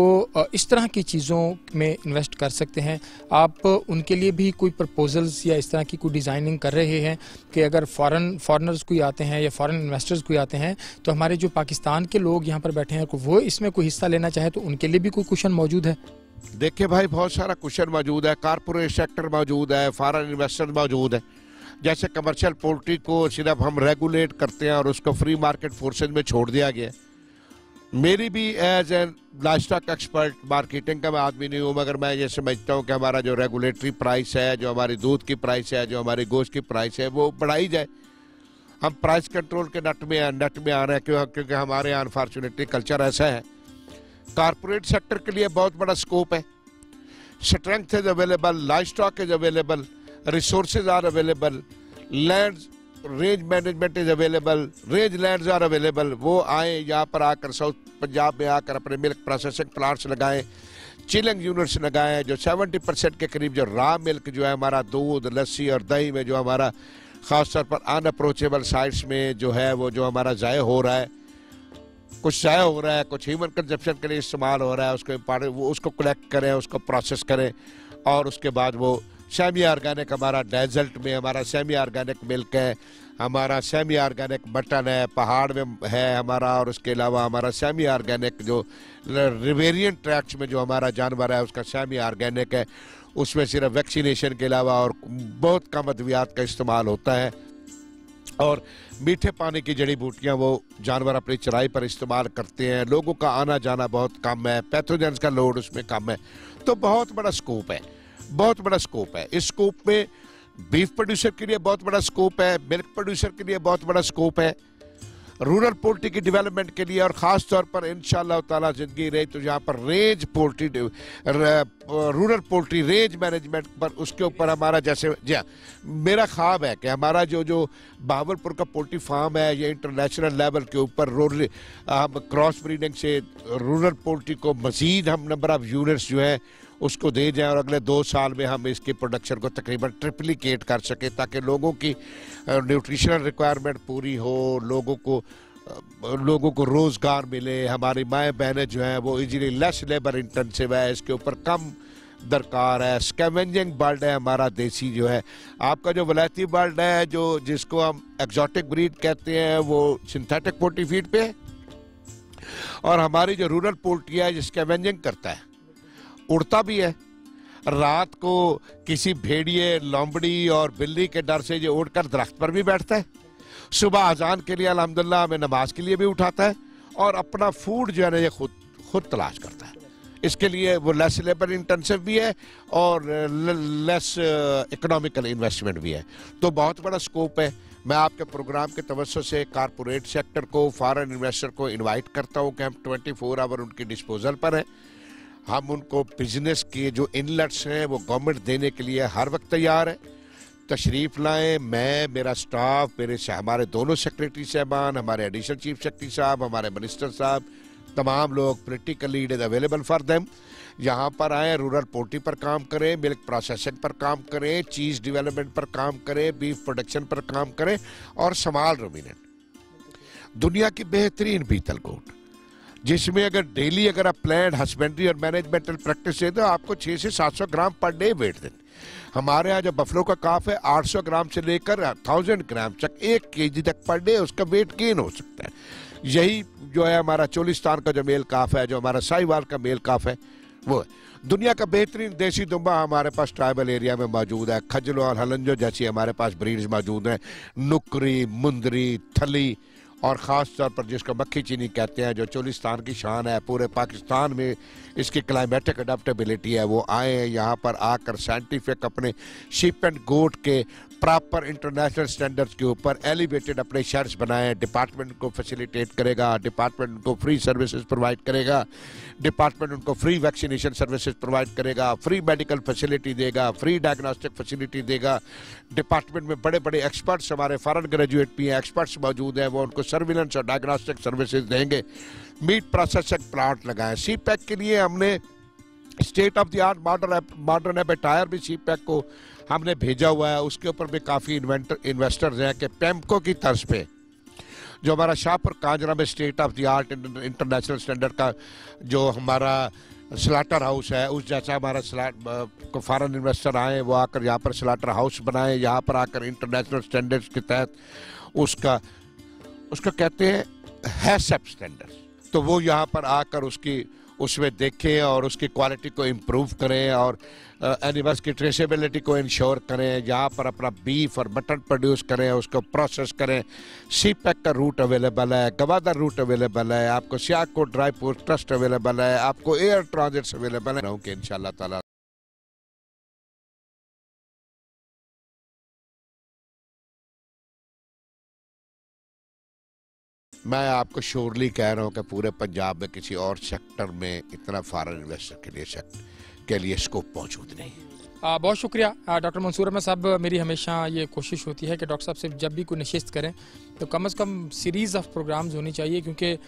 इस तरह की चीज़ों में इन्वेस्ट कर सकते हैं। आप उनके लिए भी कोई प्रपोजल्स या इस तरह की कोई डिज़ाइनिंग कर रहे हैं कि अगर फॉरेनर्स कोई आते हैं या फॉरेन इन्वेस्टर्स कोई आते हैं तो हमारे जो पाकिस्तान के लोग यहाँ पर बैठे हैं वो इसमें कोई हिस्सा लेना चाहे तो उनके लिए भी कोई कुशन मौजूद है? देखिए भाई, बहुत सारा कुशन मौजूद है, कारपोरेट सेक्टर मौजूद है, फॉरेन इन्वेस्टर मौजूद है। जैसे कमर्शियल पोल्ट्री को सिर्फ हम रेगुलेट करते हैं और उसको फ्री मार्केट फोर्सेज में छोड़ दिया गया। मेरी भी as a livestock expert, marketing का मैं आदमी नहीं हूँ, मगर मैं ये समझता हूँ कि हमारा जो रेगुलेटरी प्राइस है, जो हमारी दूध की प्राइस है, जो हमारी गोश्त की प्राइस है, वो बढ़ाई जाए। हम प्राइस कंट्रोल के नेट में आ रहे हैं क्योंकि हमारे यहाँ अनफॉर्चुनेटली कल्चर ऐसा है। कारपोरेट सेक्टर के लिए बहुत बड़ा स्कोप है। Strength is available, livestock is available, resources are available, land range management is available, range lands are available. वो आए यहाँ पर आकर साउथ पंजाब में आकर अपने मिल्क प्रोसेसिंग प्लांट्स लगाएं, चिलिंग यूनिट्स लगाएं। जो 70% के करीब जो रॉ मिल्क जो है हमारा दूध, लस्सी और दही में जो हमारा ख़ासतौर पर अनअप्रोचेबल साइट्स में जो है वो जो हमारा ज़ाया हो रहा है, कुछ ज़ाया हो रहा है, कुछ ह्यूमन कंजप्शन के लिए इस्तेमाल हो रहा है, वो उसको कलेक्ट करें, उसको प्रोसेस करें और उसके बाद वो सेमी ऑर्गेनिक हमारा डेजर्ट में हमारा सेमी ऑर्गेनिक मिल्क है, हमारा सेमी ऑर्गेनिक मटन है, पहाड़ में है हमारा, और उसके अलावा हमारा सेमी ऑर्गेनिक जो रिवेरियन ट्रैक्ट्स में जो हमारा जानवर है उसका सेमी ऑर्गेनिक है। उसमें सिर्फ वैक्सीनेशन के अलावा और बहुत कम अद्वियात का इस्तेमाल होता है और मीठे पानी की जड़ी बूटियां वो जानवर अपनी चराई पर इस्तेमाल करते हैं। लोगों का आना जाना बहुत कम है, पैथोजेंस का लोड उसमें कम है। तो बहुत बड़ा स्कोप है, बहुत बड़ा स्कोप है। इस स्कोप में बीफ प्रोड्यूसर के लिए बहुत बड़ा स्कोप है, मिल्क प्रोड्यूसर के लिए बहुत बड़ा स्कोप है, रूरल पोल्ट्री की डेवलपमेंट के लिए, और ख़ास तौर पर इंशाअल्लाह ताला ज़िंदगी रही तो यहाँ पर range poultry, rural poultry range management पर, उसके ऊपर हमारा जैसे जी हाँ, मेरा ख्वाब है कि हमारा जो बहावलपुर का पोल्ट्री फार्म है ये इंटरनेशनल लेवल के ऊपर हम क्रॉस ब्रीडिंग से रूरल पोल्ट्री को मज़ीद हम नंबर ऑफ़ यूनिट्स जो है उसको दे जाएं, और अगले 2 साल में हम इसकी प्रोडक्शन को तकरीबन ट्रिप्लिकेट कर सकें, ताकि लोगों की न्यूट्रिशनल रिक्वायरमेंट पूरी हो, लोगों को रोज़गार मिले। हमारी माएँ बहनें जो हैं वो इजीली लेस लेबर इंटेंसिव है, इसके ऊपर कम दरकार है। स्कैवेंजिंग बर्ड है हमारा देसी जो है, आपका जो वलायती बर्ड है जिसको हम एक्जॉटिक ब्रीड कहते हैं वो सिंथेटिक पोल्ट्री फीड पे है, और हमारी जो रूरल पोल्ट्री है जिसका स्कैवेंजिंग करता है, उड़ता भी है। रात को किसी भेड़िए, लोमड़ी और बिल्ली के डर से ये उड़कर दरख्त पर भी बैठता है। सुबह अजान के लिए अल्हम्दुलिल्लाह हमें नमाज के लिए भी उठाता है, और अपना फूड जो है ना ये खुद तलाश करता है। इसके लिए वो लेस लेबर इंटेंसिव भी है और लेस इकोनॉमिकल इन्वेस्टमेंट भी है। तो बहुत बड़ा स्कोप है। मैं आपके प्रोग्राम के तवज्जो से कारपोरेट सेक्टर को, फॉरेन इन्वेस्टर को इनवाइट करता हूँ कि हम 24 आवर उनकी डिस्पोजल पर हैं। हम उनको बिजनेस के जो इनलेट्स हैं वो गवर्नमेंट देने के लिए हर वक्त तैयार है। तशरीफ़ लाएं, मैं, मेरा स्टाफ, हमारे दोनों सेक्रेटरी साहबान, हमारे एडिशनल चीफ सेक्रेटरी साहब, हमारे मिनिस्टर साहब, तमाम लोग, political lead is available for them. यहाँ पर आएँ, रूरल पोल्ट्री पर काम करें, मिल्क प्रोसेसिंग पर काम करें, चीज़ डेवलपमेंट पर काम करें, बीफ प्रोडक्शन पर काम करें, और समाल रूमिनेंट दुनिया की बेहतरीन बीतल गोट, जिसमें अगर आप प्लान हस्बेंड्री और मैनेजमेंटल प्रैक्टिस है तो आपको 600 से 700 ग्राम पर डे वेट दें। हमारे यहाँ जो बफलो का काफ है 800 ग्राम से लेकर 1000 ग्राम तक 1 kg तक पर डे उसका वेट गेन हो सकता है। यही जो है हमारा चोलिस्तान का जो मेल काफ है, जो हमारा साहिवाल का मेल काफ है, वो दुनिया का बेहतरीन देसी दुम्बा हमारे पास ट्राइबल एरिया में मौजूद है। खजलो और हलंजो जैसी हमारे पास ब्रीड्स मौजूद हैं, नुकरी, मुंदरी, थली, और ख़ास तौर पर जिसको मक्खी चीनी कहते हैं, जो चोलिस्तान की शान है। पूरे पाकिस्तान में इसकी क्लाइमेटिक अडेप्टेबिलिटी है। वो आए यहाँ पर आकर साइंटिफिक अपने शीप एंड गोट के प्रॉपर इंटरनेशनल स्टैंडर्ड्स के ऊपर एलिवेटेड अपने शेड्स बनाएं। डिपार्टमेंट को फैसिलिटेट करेगा, डिपार्टमेंट उनको फ्री सर्विसेज प्रोवाइड करेगा, डिपार्टमेंट उनको फ्री वैक्सीनेशन सर्विसेज प्रोवाइड करेगा, फ्री मेडिकल फैसिलिटी देगा, फ्री डायग्नोस्टिक फैसिलिटी देगा। डिपार्टमेंट में बड़े बड़े एक्सपर्ट्स, हमारे फॉरेन ग्रेजुएट भी हैं, एक्सपर्ट्स मौजूद हैं, वो उनको सर्विलेंस और डायग्नोस्टिक सर्विसेज देंगे। मीट प्रोसेसिंग प्लांट लगाएं। सी पैक के लिए हमने state of the art modern abattoir भी सी पैक को हमने भेजा हुआ है। उसके ऊपर भी काफ़ी इन्वेस्टर्स हैं कि पेम्को की तर्ज पे जो हमारा शाहपुर कांजरा में state of the art international standard का जो हमारा स्लाटर हाउस है, उस जैसा हमारा को फॉरेन इन्वेस्टर आए, वो आकर यहाँ पर स्लाटर हाउस बनाए, यहाँ पर आकर इंटरनेशनल स्टैंडर्ड्स के तहत उसका कहते हैं हैसप स्टैंडर्ड्स, तो वो यहाँ पर आकर उसमें देखें और उसकी क्वालिटी को इम्प्रूव करें और एनिमल्स की ट्रेसेबिलिटी को इंश्योर करें। यहाँ पर अपना बीफ और मटन प्रोड्यूस करें, उसको प्रोसेस करें। सी पैक का रूट अवेलेबल है, गवादर रूट अवेलेबल है, आपको Sialkot dry port trust available है, आपको एयर ट्रांजिट्स अवेलेबल है कि इंशाल्लाह ताला। मैं आपको श्योरली कह रहा हूँ कि पूरे पंजाब में किसी और सेक्टर में इतना फॉरेन इन्वेस्टर के लिए स्कोप मौजूद नहीं है। बहुत शुक्रिया डॉक्टर मंसूर अहमद साहब। मेरी हमेशा ये कोशिश होती है कि डॉक्टर साहब से जब भी कोई नशिस्त करें तो कम से कम सीरीज़ ऑफ प्रोग्राम्स होनी चाहिए, क्योंकि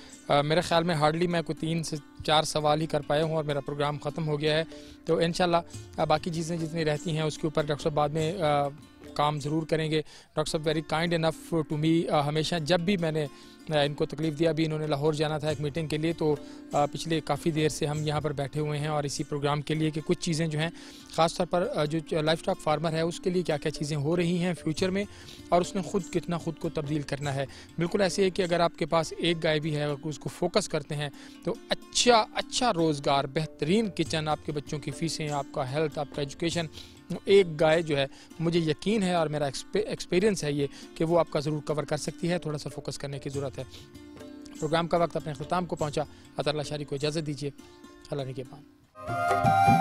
मेरे ख्याल में हार्डली मैं कोई 3 से 4 सवाल ही कर पाया हूँ और मेरा प्रोग्राम ख़त्म हो गया है। तो इंशाल्लाह बाकी चीज़ें जितनी रहती हैं उसके ऊपर डॉक्टर साहब बाद में काम ज़रूर करेंगे। डॉक्टर साहब very kind enough to me. हमेशा जब भी मैंने इनको तकलीफ़ दिया, अभी इन्होंने लाहौर जाना था एक मीटिंग के लिए, तो पिछले काफ़ी देर से हम यहाँ पर बैठे हुए हैं और इसी प्रोग्राम के लिए कि कुछ चीज़ें जो हैं ख़ास तौर पर जो लाइफ स्टॉक फार्मर है उसके लिए क्या क्या चीज़ें हो रही हैं फ्यूचर में और उसने कितना खुद को तब्दील करना है। बिल्कुल ऐसे है कि अगर आपके पास एक गाय भी है और उसको फोकस करते हैं तो अच्छा रोज़गार, बेहतरीन किचन, आपके बच्चों की फ़ीसें, आपका हेल्थ, आपका एजुकेशन, एक गाय जो है मुझे यकीन है और मेरा एक्सपीरियंस है ये कि वो आपका ज़रूर कवर कर सकती है। थोड़ा सा फोकस करने की ज़रूरत है। प्रोग्राम का वक्त अपने ख्ताम को पहुँचा। अतरल्ला शारी को इजाज़त दीजिए। अल्लाह निगहबान।